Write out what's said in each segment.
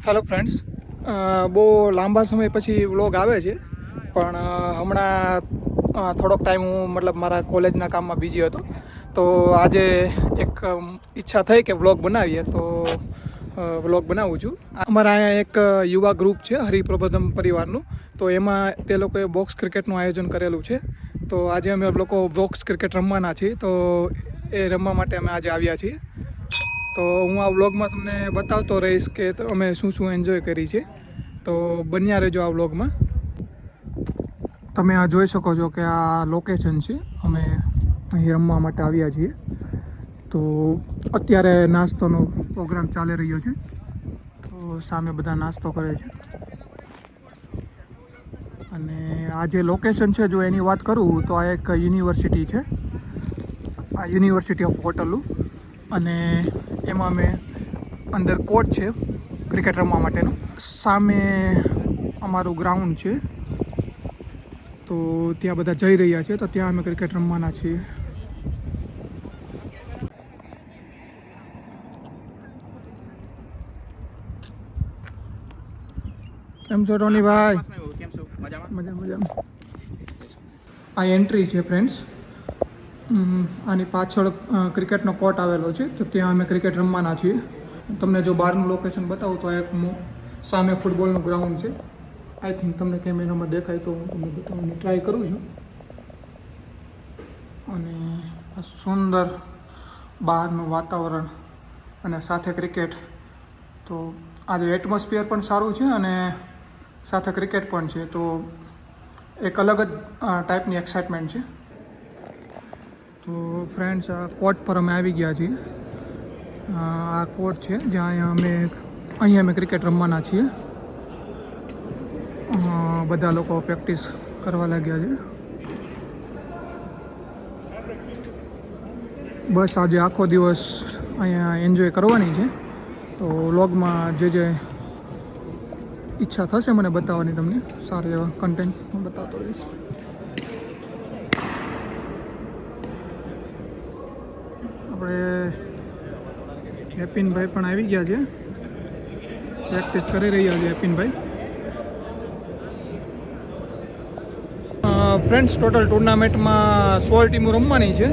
Hello friends, બહુ લાંબા સમય પછી વ્લોગ આવે છે, પણ હમણાં થોડોક ટાઈમ હું મારા કોલેજના કામમાં બિઝી હતો. તો આજે એક ઈચ્છા થઈ કે વ્લોગ બનાવીએ, તો વ્લોગ બનાવું છું. અમારા અહીંયા એક યુવા ગ્રુપ છે હરિપ્રબોધમ પરિવારનું, તો એમાં તે લોકોએ બોક્સ ક્રિકેટનું આયોજન કરેલું છે. તો આજે અમે લોકો બોક્સ ક્રિકેટ રમવાના છીએ, તો એ રમવા માટે અમે આજે આવ્યા છીએ. તો હું આ વ્લોગમાં તમને બતાવતો રહીશ કે અમે શું શું એન્જોય કરી છે. તો બન્યા રહેજો આ વ્લોગમાં. તમે આ જોઈ શકો છો કે આ લોકેશન છે, અમે અહીં રમવા માટે આવ્યા છીએ. તો અત્યારે નાસ્તોનો પ્રોગ્રામ ચાલી રહ્યો છે, તો સામે બધા નાસ્તો કરે છે. અને આ જે લોકેશન છે, જો એની વાત કરું તો આ એક યુનિવર્સિટી છે, આ યુનિવર્સિટી ઓફ વોટરલૂ. અને એમાં અમે અંદર કોર્ટ છે ક્રિકેટ રમવા માટેનું. સામે અમારું ગ્રાઉન્ડ છે, તો ત્યાં બધા જઈ રહ્યા છે, તો ત્યાં અમે ક્રિકેટ રમવાના છીએ. કેમ છો ટોનીભાઈ? મજામાં. આ એન્ટ્રી છે ફ્રેન્ડ્સ. આની પાછળ ક્રિકેટનો કોર્ટ આવેલો છે, તો ત્યાં અમે ક્રિકેટ રમવાના છીએ. તમને જો બહારનું લોકેશન બતાવું તો આ એક સામે ફૂટબોલનું ગ્રાઉન્ડ છે. આઈ થિંક તમને કેમેરામાં દેખાય તો હું તમને બતાવવાની ટ્રાય કરું છું. અને આ સુંદર બહારનું વાતાવરણ અને સાથે ક્રિકેટ, તો આજે એટમોસ્ફિયર પણ સારું છે અને સાથે ક્રિકેટ પણ છે, તો એક અલગ જ ટાઈપની એક્સાઇટમેન્ટ છે. તો ફ્રેન્ડ્સ, આ કોર્ટ પર અમે આવી ગયા છીએ. આ કોર્ટ છે જ્યાં અહીંયા અમે ક્રિકેટ રમવાના છીએ. બધા લોકો પ્રેક્ટિસ કરવા લાગ્યા છે. બસ આજે આખો દિવસ અહીંયા એન્જોય કરવાની છે. તો વ્લોગમાં જે ઈચ્છા થશે મને બતાવવાની, તમને સારા એવા કન્ટેન્ટ હું બતાવતો રહીશ. આપણે હેપીનભાઈ પણ આવી ગયા છે, પ્રેક્ટિસ કરી રહ્યા છે હેપીનભાઈ. ફ્રેન્ડ્સ, ટોટલ ટુર્નામેન્ટમાં 16 ટીમો રમવાની છે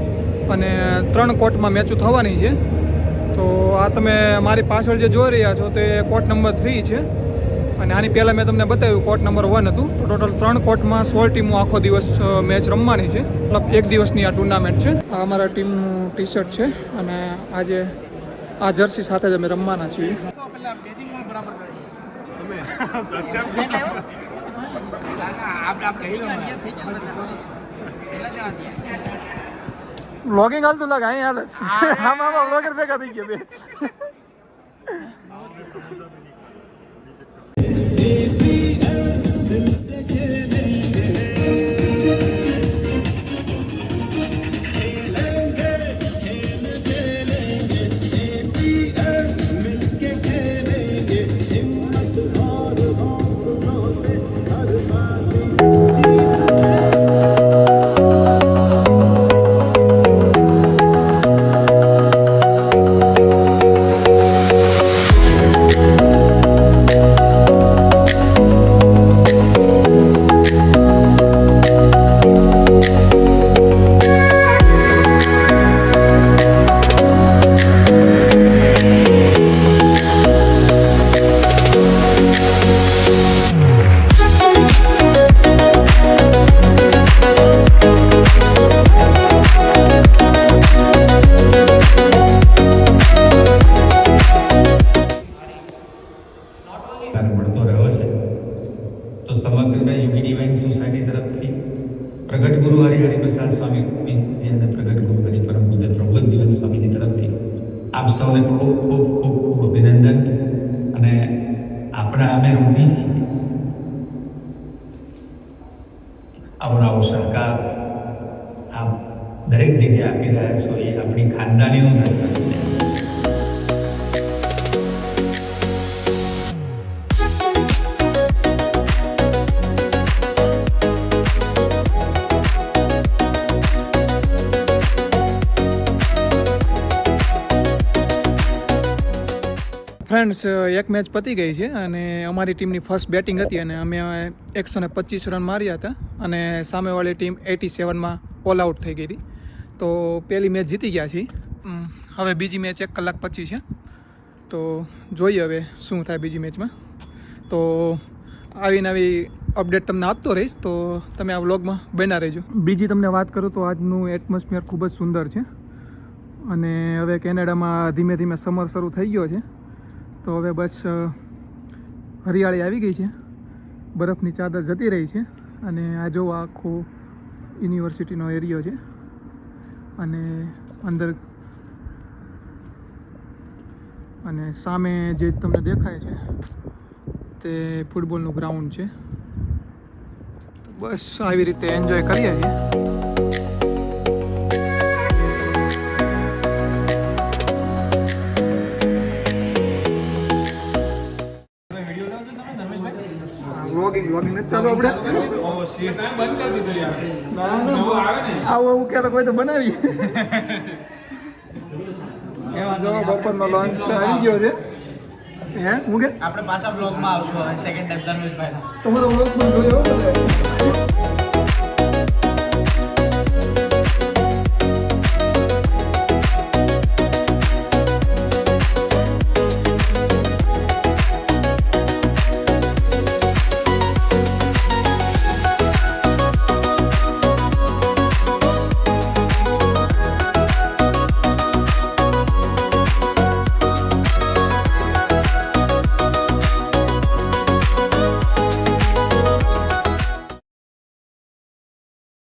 અને 3 કોર્ટમાં મેચો થવાની છે. તો આ તમે મારી પાછળ જે જોઈ રહ્યા છો તે કોર્ટ નંબર 3 છે, અને આની પહેલાં મેં તમને બતાવ્યું કોર્ટ નંબર 1 હતું. તો ટોટલ 3 કોર્ટમાં 16 ટીમો આખો દિવસ મેચ રમવાની છે. મતલબ એક દિવસની આ ટુર્નામેન્ટ છે. આ અમારા ટીમનું ટી શર્ટ છે, અને આજે આ જર્સી સાથે જ અમે રમવાના છીએ. વ્લોગિંગ હાલતું લાગે અહીં હાલ આમાં વ્લોગર ભેગા થઈ ગયા બે. મળતો રહ્યો છે. તો સમગ્ર યુવી ડિવાઇન સોસાયટી તરફથી પ્રગટ ગુરુ હરિપ્રસાદ સ્વામી અને પ્રગટ ગુરુ હરિ પરમ પૂજ્ય પ્રબોધજીવન સ્વામીની તરફથી આપ સૌને ખૂબ ખૂબ ખૂબ ખૂબ અભિનંદન. અને આપણા અમે ઋણી છીએ આપણો સહકાર આપ દરેક જગ્યાએ આપી રહ્યા છો. એ આપણી ખાનદાનીનું દર્શન છે. ફ્રેન્ડ્સ એક મેચ પતી ગઈ છે અને અમારી ટીમની ફર્સ્ટ બેટિંગ હતી અને અમે 125 રન માર્યા હતા અને સામેવાળી ટીમ 87માં ઓલ આઉટ થઈ ગઈ હતી. તો પહેલી મેચ જીતી ગયા છીએ. હવે બીજી મેચ 1 કલાક પછી છે, તો જોઈએ હવે શું થાય બીજી મેચમાં. તો આવી નવી અપડેટ તમને આપતો રહીશ, તો તમે આ વ્લોગમાં બન્યા રહેજો. બીજી તમને વાત કરું તો આજનું એટમોસ્ફિયર ખૂબ જ સુંદર છે અને હવે કેનેડામાં ધીમે ધીમે સમર શરૂ થઈ ગયો છે. તો હવે બસ હરિયાળી આવી ગઈ છે, બરફની ચાદર જતી રહી છે અને આ જો આખો યુનિવર્સિટીનો એરિયો છે અને અંદર અને સામે જે તમને દેખાય છે તે ફૂટબોલનું ગ્રાઉન્ડ છે. બસ આવી રીતે એન્જોય કરીએ છીએ. વ્લોગિંગ નથી ચાલુ આપણે. આવું ક્યારે કોઈ તો બનાવી. એમાં જો બપોરનો લંચ આવી ગયો છે. હે હું કે આપણે પાછા બ્લોગમાં આવશું હવે સેકન્ડ ટાઈમ ધર્મેશભાઈના. તમારો વ્લોગ પણ જોયો બધા.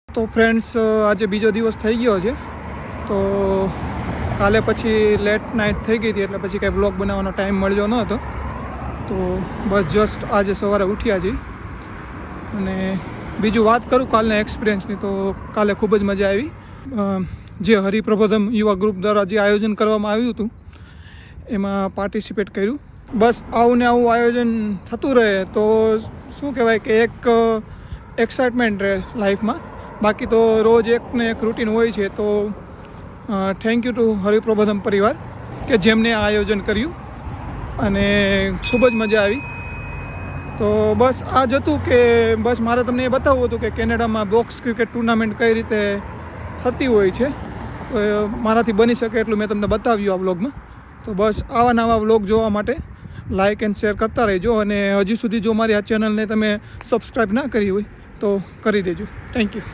તો ફ્રેન્ડ્સ આજે બીજો દિવસ થઈ ગયો છે, તો કાલે પછી લેટ નાઇટ થઈ ગઈ હતી એટલે પછી કાંઈ વ્લોગ બનાવવાનો ટાઈમ મળ્યો ન હતો. તો બસ જસ્ટ આજે સવારે ઉઠ્યા છીએ. અને બીજું વાત કરું કાલના એક્સપિરિયન્સની, તો કાલે ખૂબ જ મજા આવી. જે હરિપ્રબોધમ યુવા ગ્રુપ દ્વારા જે આયોજન કરવામાં આવ્યું હતું એમાં પાર્ટિસિપેટ કર્યું. બસ આવું ને આવું આયોજન થતું રહે તો શું કહેવાય કે એક એક્સાઇટમેન્ટ રહે લાઈફમાં. બાકી તો રોજ એક ને એક રૂટીન હોય છે. તો થેન્ક યુ ટુ હરિપ્રબોધમ પરિવાર કે જેમને આ આયોજન કર્યું અને ખૂબ જ મજા આવી. તો બસ આ જ હતું કે બસ મારે તમને એ બતાવવું હતું કે કેનેડામાં બોક્સ ક્રિકેટ ટુર્નામેન્ટ કઈ રીતે થતી હોય છે. તો મારાથી બની શકે એટલું મેં તમને બતાવ્યું આ વ્લોગમાં. તો બસ આવા નવા વ્લોગ જોવા માટે લાઇક એન્ડ શેર કરતા રહેજો અને હજી સુધી જો મારી આ ચેનલને તમે સબસ્ક્રાઈબ ના કરી હોય તો કરી દેજો. Thank you.